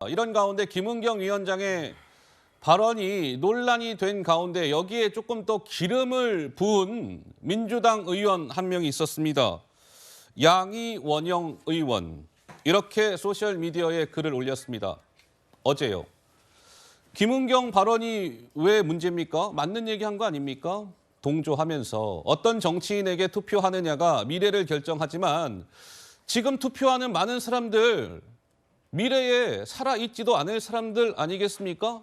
이런 가운데 김은경 위원장의 발언이 논란이 된 가운데 여기에 조금 더 기름을 부은 민주당 의원 한 명이 있었습니다. 양이원영 의원. 이렇게 소셜미디어에 글을 올렸습니다. 어제요. 김은경 발언이 왜 문제입니까? 맞는 얘기한 거 아닙니까? 동조하면서 어떤 정치인에게 투표하느냐가 미래를 결정하지만 지금 투표하는 많은 사람들, 미래에 살아있지도 않을 사람들 아니겠습니까?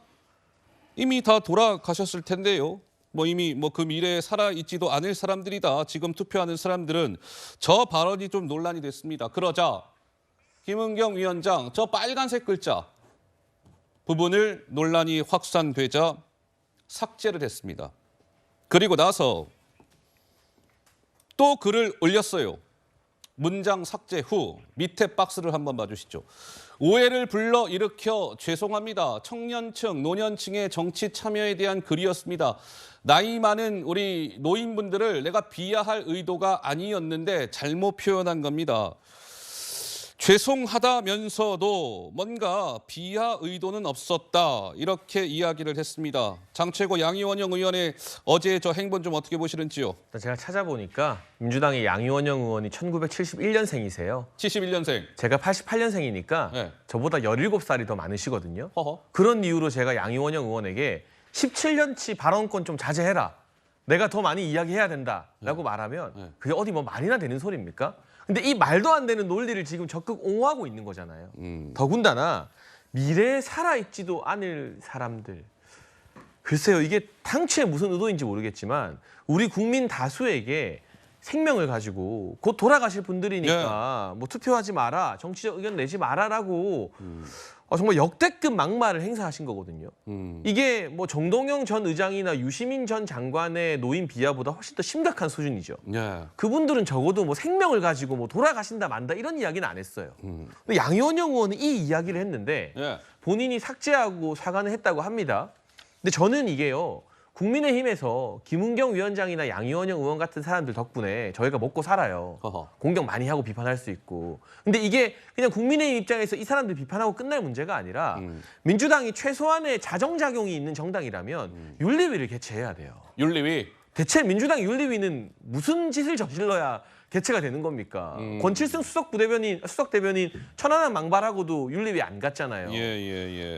이미 다 돌아가셨을 텐데요. 이미 그 미래에 살아있지도 않을 사람들이다. 지금 투표하는 사람들은 저 발언이 좀 논란이 됐습니다. 그러자 김은경 위원장 저 빨간색 글자 부분을 논란이 확산되자 삭제를 했습니다. 그리고 나서 또 글을 올렸어요. 문장 삭제 후 밑에 박스를 한번 봐주시죠. 오해를 불러일으켜 죄송합니다. 청년층, 노년층의 정치 참여에 대한 글이었습니다. 나이 많은 우리 노인분들을 내가 비하할 의도가 아니었는데 잘못 표현한 겁니다. 죄송하다면서도 뭔가 비하 의도는 없었다. 이렇게 이야기를 했습니다. 장최고 양이원영 의원의 어제 저 행본 좀 어떻게 보시는지요? 제가 찾아보니까 민주당의 양이원영 의원이 1971년생이세요. 71년생. 제가 88년생이니까 네. 저보다 17살이 더 많으시거든요. 허허. 그런 이유로 제가 양이원영 의원에게 17년치 발언권 좀 자제해라. 내가 더 많이 이야기해야 된다라고 말하면 그게 어디 말이나 되는 소리입니까? 근데 이 말도 안 되는 논리를 지금 적극 옹호하고 있는 거잖아요. 더군다나 미래에 살아있지도 않을 사람들. 글쎄요, 이게 당초에 무슨 의도인지 모르겠지만 우리 국민 다수에게 생명을 가지고 곧 돌아가실 분들이니까 투표하지 마라, 정치적 의견 내지 마라라고 정말 역대급 막말을 행사하신 거거든요. 이게 정동영 전 의장이나 유시민 전 장관의 노인 비하보다 훨씬 더 심각한 수준이죠. 그분들은 적어도 생명을 가지고 돌아가신다 만다 이런 이야기는 안 했어요. 근데 양이원영 의원은 이 이야기를 했는데 본인이 삭제하고 사과는 했다고 합니다. 근데 저는 이게요. 국민의힘에서 김은경 위원장이나 양이원영 의원 같은 사람들 덕분에 저희가 먹고 살아요. 공격 많이 하고 비판할 수 있고. 근데 이게 그냥 국민의힘 입장에서 이 사람들 비판하고 끝날 문제가 아니라 민주당이 최소한의 자정작용이 있는 정당이라면 윤리위를 개최해야 돼요. 윤리위? 대체 민주당 윤리위는 무슨 짓을 저질러야 개최가 되는 겁니까? 권칠승 수석 대변인 천안함 망발하고도 윤리위 안 갔잖아요.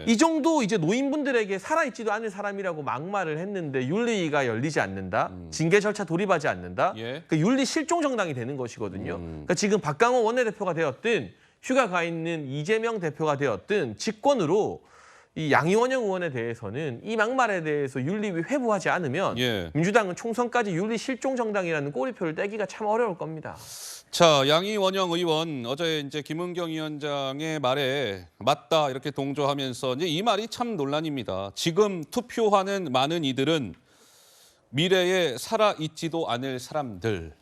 이 정도 이제 노인분들에게 살아있지도 않을 사람이라고 막말을 했는데 윤리위가 열리지 않는다. 징계 절차 돌입하지 않는다. 그러니까 윤리 실종 정당이 되는 것이거든요. 그러니까 지금 박강원 원내대표가 되었든 휴가 가 있는 이재명 대표가 되었든 직권으로 이 양이원영 의원에 대해서는 이 막말에 대해서 윤리위 회부하지 않으면 민주당은 총선까지 윤리 실종 정당이라는 꼬리표를 떼기가 참 어려울 겁니다. 자, 양이원영 의원 어제 이제 김은경 위원장의 말에 맞다 이렇게 동조하면서 이제 이 말이 참 논란입니다. 지금 투표하는 많은 이들은 미래에 살아 있지도 않을 사람들.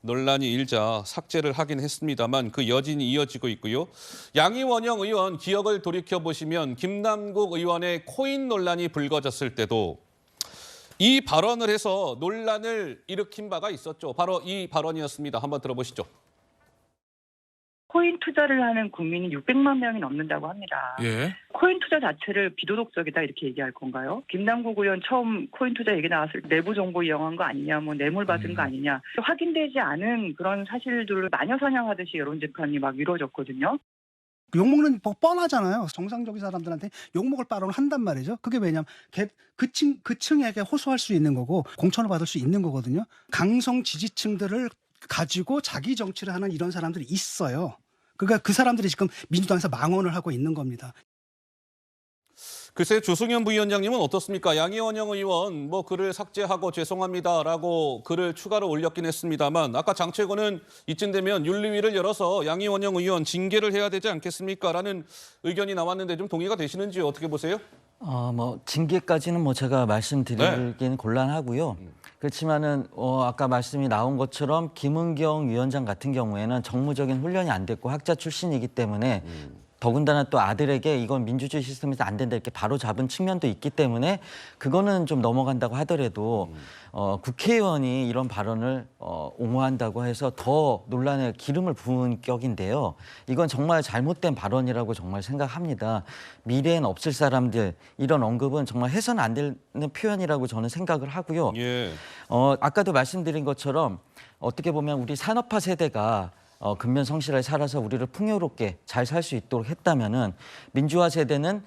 논란이 일자 삭제를 하긴 했습니다만 그 여진이 이어지고 있고요. 양이원영 의원 기억을 돌이켜보시면 김남국 의원의 코인 논란이 불거졌을 때도 이 발언을 해서 논란을 일으킨 바가 있었죠. 바로 이 발언이었습니다. 한번 들어보시죠. 코인 투자를 하는 국민이 600만 명이 넘는다고 합니다. 코인 투자 자체를 비도덕적이다 이렇게 얘기할 건가요? 김남국 의원 처음 코인 투자 얘기 나왔을 때 내부 정보 이용한 거 아니냐, 뇌물 받은 거 아니냐, 확인되지 않은 그런 사실들을 마녀 사냥하듯이 여론 재판이 막 이루어졌거든요. 욕먹는 법 뻔하잖아요. 정상적인 사람들한테 욕먹을 발언을 한단 말이죠. 그게 왜냐하면 그 층에게 호소할 수 있는 거고 공천을 받을 수 있는 거거든요. 강성 지지층들을 가지고 자기 정치를 하는 이런 사람들이 있어요. 그러니까 그 사람들이 지금 민주당에서 망언을 하고 있는 겁니다. 글쎄 주승현 부위원장님은 어떻습니까? 양이원영 의원 글을 삭제하고 죄송합니다라고 글을 추가로 올렸긴 했습니다만 아까 장최고는 이쯤 되면 윤리위를 열어서 양이원영 의원 징계를 해야 되지 않겠습니까? 라는 의견이 나왔는데 좀 동의가 되시는지 어떻게 보세요? 징계까지는 제가 말씀드리기는 곤란하고요. 그렇지만은 아까 말씀이 나온 것처럼 김은경 위원장 같은 경우에는 정무적인 훈련이 안 됐고 학자 출신이기 때문에 더군다나 또 아들에게 이건 민주주의 시스템에서 안 된다 이렇게 바로 잡은 측면도 있기 때문에 그거는 좀 넘어간다고 하더라도 국회의원이 이런 발언을 옹호한다고 해서 더 논란에 기름을 부은 격인데요. 이건 정말 잘못된 발언이라고 정말 생각합니다. 미래엔 없을 사람들 이런 언급은 정말 해서는 안 되는 표현이라고 저는 생각을 하고요. 예. 아까도 말씀드린 것처럼 어떻게 보면 우리 산업화 세대가 근면성실하게 살아서 우리를 풍요롭게 잘 살 수 있도록 했다면은 민주화 세대는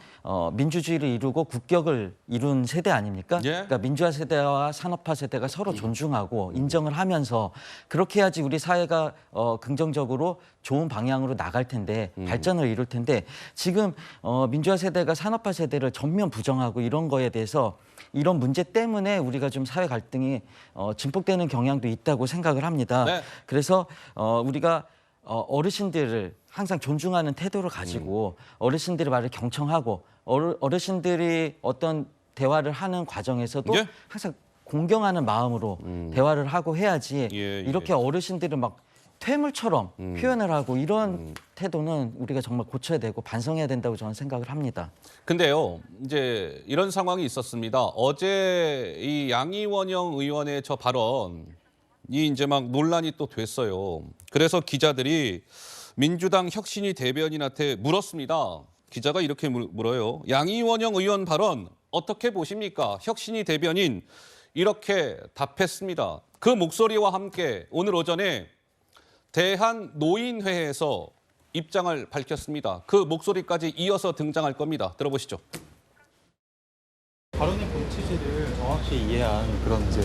민주주의를 이루고 국격을 이룬 세대 아닙니까? 예. 그러니까 민주화 세대와 산업화 세대가 서로 존중하고 인정을 하면서 그렇게 해야지 우리 사회가 긍정적으로 좋은 방향으로 나갈 텐데 발전을 이룰 텐데 지금 민주화 세대가 산업화 세대를 전면 부정하고 이런 거에 대해서 이런 문제 때문에 우리가 좀 사회 갈등이 증폭되는 경향도 있다고 생각을 합니다. 네. 그래서 우리가 어르신들을 항상 존중하는 태도를 가지고 어르신들의 말을 경청하고 어르신들이 어떤 대화를 하는 과정에서도 예? 항상 공경하는 마음으로 대화를 하고 해야지 예. 이렇게 어르신들을 막 퇴물처럼 표현을 하고 이런 태도는 우리가 정말 고쳐야 되고 반성해야 된다고 저는 생각을 합니다. 근데요, 이제 이런 상황이 있었습니다. 어제 이 양이원영 의원의 저 발언이 이제 막 논란이 또 됐어요. 그래서 기자들이 민주당 혁신위 대변인한테 물었습니다. 기자가 이렇게 물어요. 양이원영 의원 발언 어떻게 보십니까? 혁신위 대변인 이렇게 답했습니다. 그 목소리와 함께 오늘 오전에 대한노인회에서 입장을 밝혔습니다. 그 목소리까지 이어서 등장할 겁니다. 들어보시죠. 발언의 본 취지를 정확히 이해한 그런 이제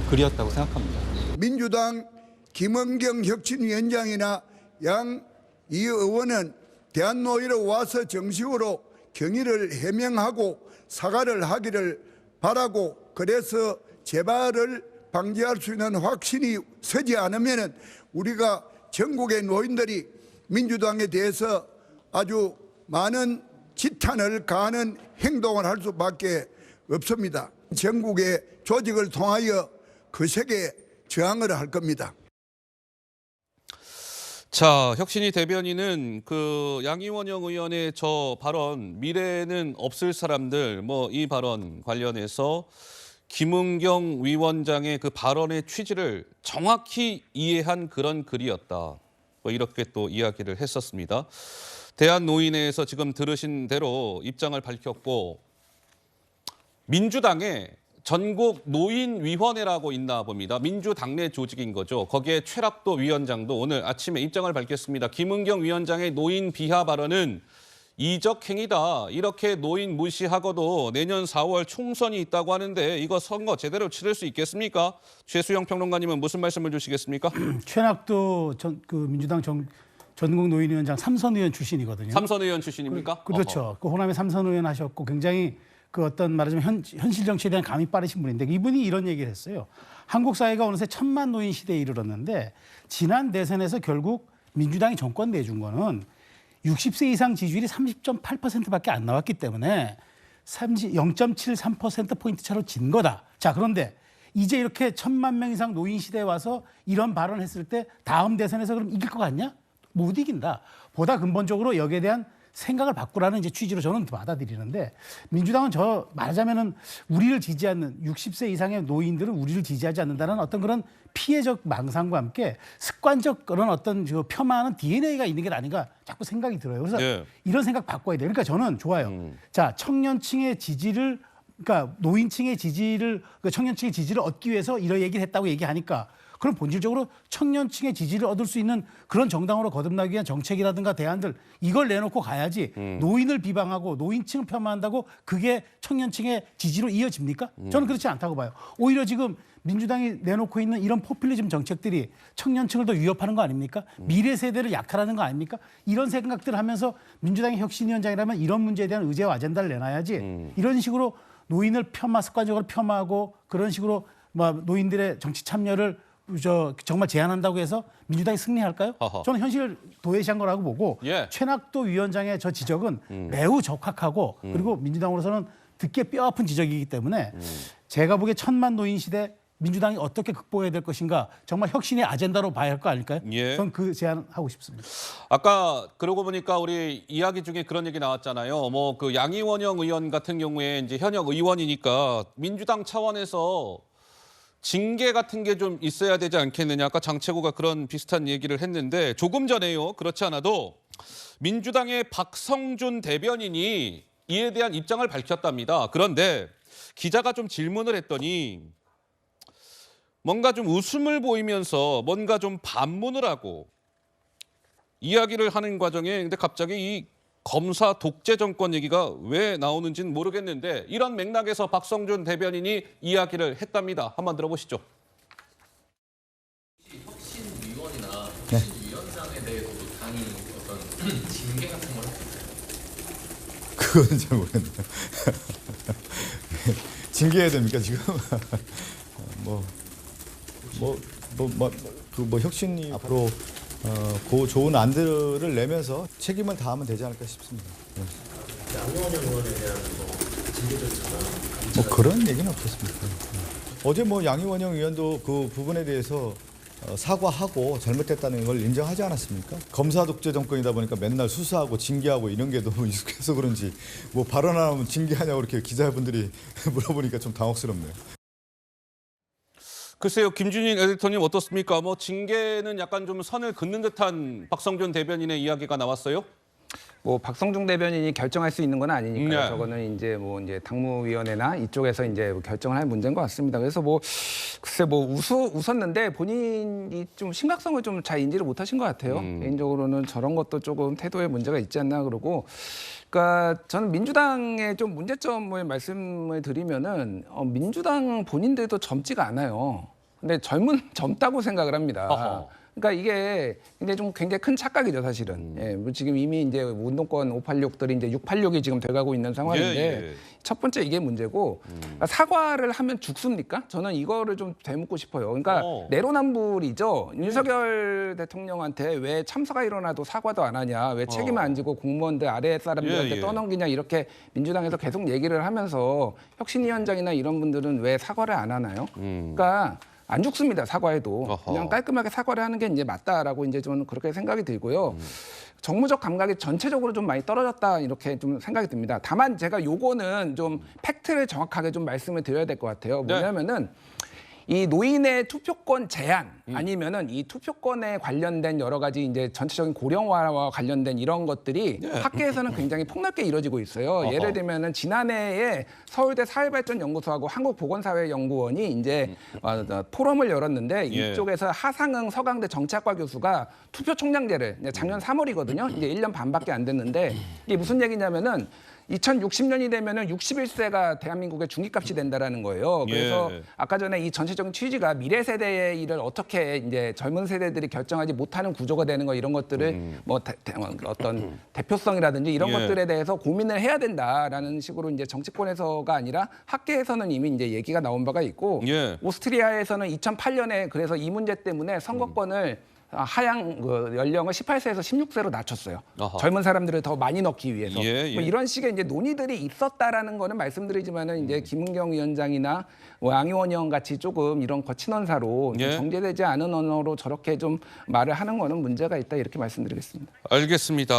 글이었다고 생각합니다. 민주당 김은경 혁신위원장이나 양 이 의원은 대한노인에 와서 정식으로 경의를 해명하고 사과를 하기를 바라고 그래서 재발을 방지할 수 있는 확신이 서지 않으면 우리가 전국의 노인들이 민주당에 대해서 아주 많은 지탄을 가하는 행동을 할 수밖에 없습니다. 전국의 조직을 통하여 거세게 저항을 할 겁니다. 자, 혁신위 대변인은 그 양이원영 의원의 저 발언 미래에는 없을 사람들 뭐 이 발언 관련해서 김은경 위원장의 그 발언의 취지를 정확히 이해한 그런 글이었다. 뭐 이렇게 또 이야기를 했었습니다. 대한노인회에서 지금 들으신 대로 입장을 밝혔고 민주당의 전국 노인위원회라고 있나 봅니다. 민주당내 조직인 거죠. 거기에 최락도 위원장도 오늘 아침에 입장을 밝혔습니다. 김은경 위원장의 노인 비하 발언은 이적 행위다. 이렇게 노인 무시하고도 내년 4월 총선이 있다고 하는데 이거 선거 제대로 치를 수 있겠습니까? 최수영 평론가님은 무슨 말씀을 주시겠습니까? 최낙도 민주당 전국 노인위원장 삼선 의원 출신이거든요. 삼선 의원 출신입니까? 그렇죠. 그 호남에 삼선 의원 하셨고 굉장히 그 어떤 말하자면 현실 정치에 대한 감이 빠르신 분인데 이분이 이런 얘기를 했어요. 한국 사회가 어느새 1000만 노인 시대에 이르렀는데 지난 대선에서 결국 민주당이 정권 내준 거는 60세 이상 지지율이 30.8%밖에 안 나왔기 때문에 0.73%포인트 차로 진 거다. 자, 그런데 이제 이렇게 1000만 명 이상 노인 시대에 와서 이런 발언을 했을 때 다음 대선에서 그럼 이길 것 같냐? 못 이긴다. 보다 근본적으로 여기에 대한 생각을 바꾸라는 이제 취지로 저는 받아들이는데 민주당은 저 말하자면은 우리를 지지하는 60세 이상의 노인들은 우리를 지지하지 않는다는 어떤 그런 피해적 망상과 함께 습관적 그런 어떤 폄하하는 DNA가 있는 게 아닌가 자꾸 생각이 들어요. 그래서 이런 생각 바꿔야 돼요. 그러니까 저는 좋아요. 자, 청년층의 지지를 그러니까 노인층의 지지를 청년층의 지지를 얻기 위해서 이런 얘기를 했다고 얘기하니까 그럼 본질적으로 청년층의 지지를 얻을 수 있는 그런 정당으로 거듭나기 위한 정책이라든가 대안들 이걸 내놓고 가야지 노인을 비방하고 노인층을 폄하한다고 그게 청년층의 지지로 이어집니까? 저는 그렇지 않다고 봐요. 오히려 지금 민주당이 내놓고 있는 이런 포퓰리즘 정책들이 청년층을 더 위협하는 거 아닙니까? 미래 세대를 약탈하는 거 아닙니까? 이런 생각들을 하면서 민주당의 혁신위원장이라면 이런 문제에 대한 의제와 아젠다를 내놔야지 이런 식으로 노인을 습관적으로 폄하하고 그런 식으로 노인들의 정치 참여를 정말 제한한다고 해서 민주당이 승리할까요? 저는 현실 도외시한 거라고 보고 최낙도 위원장의 저 지적은 매우 적확하고 그리고 민주당으로서는 듣기에 뼈아픈 지적이기 때문에 제가 보기에 1000만 노인 시대 민주당이 어떻게 극복해야 될 것인가 정말 혁신의 아젠다로 봐야 할 거 아닐까요? 예. 전 그 제안하고 싶습니다. 아까 그러고 보니까 우리 이야기 중에 그런 얘기 나왔잖아요. 뭐 그 양이원영 의원 같은 경우에 이제 현역 의원이니까 민주당 차원에서 징계 같은 게 좀 있어야 되지 않겠느냐. 아까 장채구가 그런 비슷한 얘기를 했는데 조금 전에요. 그렇지 않아도 민주당의 박성준 대변인이 이에 대한 입장을 밝혔답니다. 그런데 기자가 좀 질문을 했더니 뭔가 좀 웃음을 보이면서 뭔가 좀 반문을 하고 이야기를 하는 과정에 근데 갑자기 이 검사 독재 정권 얘기가 왜 나오는지는 모르겠는데 이런 맥락에서 박성준 대변인이 이야기를 했답니다. 한번 들어보시죠. 혁신위원이나 혁신위원장에 대해서도 당이 어떤 징계 같은 걸 그거는 잘 모르겠네요. 징계해야 됩니까 지금? 뭐 혁신이 앞으로 그 좋은 안들을 내면서 책임을 다하면 되지 않을까 싶습니다. 양이원영 의원에 대한 징계 절차나 뭐 그런 얘기는 없었습니다. 어제 뭐 양이원영 의원도 그 부분에 대해서 사과하고 잘못됐다는 걸 인정하지 않았습니까? 검사 독재 정권이다 보니까 맨날 수사하고 징계하고 이런 게 너무 익숙해서 그런지 뭐 발언 안 하면 징계하냐고 이렇게 기자분들이 물어보니까 좀 당혹스럽네요. 글쎄요, 김준일 에디터님 어떻습니까? 뭐 징계는 약간 좀 선을 긋는 듯한 박성준 대변인의 이야기가 나왔어요. 뭐 박성중 대변인이 결정할 수 있는 건 아니니까요. 네. 저거는 이제 당무위원회나 이쪽에서 이제 결정을 할 문제인 것 같습니다. 그래서 뭐 글쎄 뭐 웃었는데 본인이 좀 심각성을 좀 잘 인지를 못하신 것 같아요. 개인적으로는 저런 것도 조금 태도에 문제가 있지 않나 그러고. 그러니까 저는 민주당의 좀 문제점을 말씀을 드리면은 민주당 본인들도 젊지가 않아요. 근데 젊다고 생각을 합니다. 어허. 그러니까 이게 굉장히 큰 착각이죠, 사실은. 예, 뭐 지금 이미 이제 운동권 586들이 이제 686이 지금 돼가고 있는 상황인데 예. 첫 번째 이게 문제고 그러니까 사과를 하면 죽습니까? 저는 이거를 좀 되묻고 싶어요. 그러니까 내로남불이죠. 윤석열 대통령한테 왜 참사가 일어나도 사과도 안 하냐, 왜 책임을 안 지고 공무원들 아래 사람들한테 떠넘기냐 이렇게 민주당에서 계속 얘기를 하면서 혁신위원장이나 이런 분들은 왜 사과를 안 하나요? 그러니까 안 죽습니다. 사과해도 그냥 깔끔하게 사과를 하는 게 이제 맞다라고 이제 저는 그렇게 생각이 들고요. 정무적 감각이 전체적으로 좀 많이 떨어졌다 이렇게 좀 생각이 듭니다. 다만 제가 요거는 좀 팩트를 정확하게 좀 말씀을 드려야 될 것 같아요. 뭐냐면은 이 노인의 투표권 제한 아니면은 이 투표권에 관련된 여러 가지 이제 전체적인 고령화와 관련된 이런 것들이 학계에서는 굉장히 폭넓게 이루어지고 있어요. 예를 들면은 지난해에 서울대 사회발전연구소하고 한국보건사회연구원이 이제 포럼을 열었는데 이쪽에서 하상흥 서강대 정치학과 교수가 투표총량제를 작년 3월이거든요. 이제 1년 반밖에 안 됐는데 이게 무슨 얘기냐면은 2060년이 되면은 61세가 대한민국의 중기값이 된다라는 거예요. 그래서 아까 전에 이 전체적인 취지가 미래 세대의 일을 어떻게 이제 젊은 세대들이 결정하지 못하는 구조가 되는 거 이런 것들을 뭐 어떤 대표성이라든지 이런 것들에 대해서 고민을 해야 된다라는 식으로 이제 정치권에서가 아니라 학계에서는 이미 이제 얘기가 나온 바가 있고 오스트리아에서는 2008년에 그래서 이 문제 때문에 선거권을 하향 연령을 18세에서 16세로 낮췄어요. 젊은 사람들을 더 많이 넣기 위해서. 뭐 이런 식의 이제 논의들이 있었다라는 거는 말씀드리지만은 이제 김은경 위원장이나 뭐 양이원영 같이 조금 이런 거친 언사로 정제되지 않은 언어로 저렇게 좀 말을 하는 거는 문제가 있다 이렇게 말씀드리겠습니다. 알겠습니다.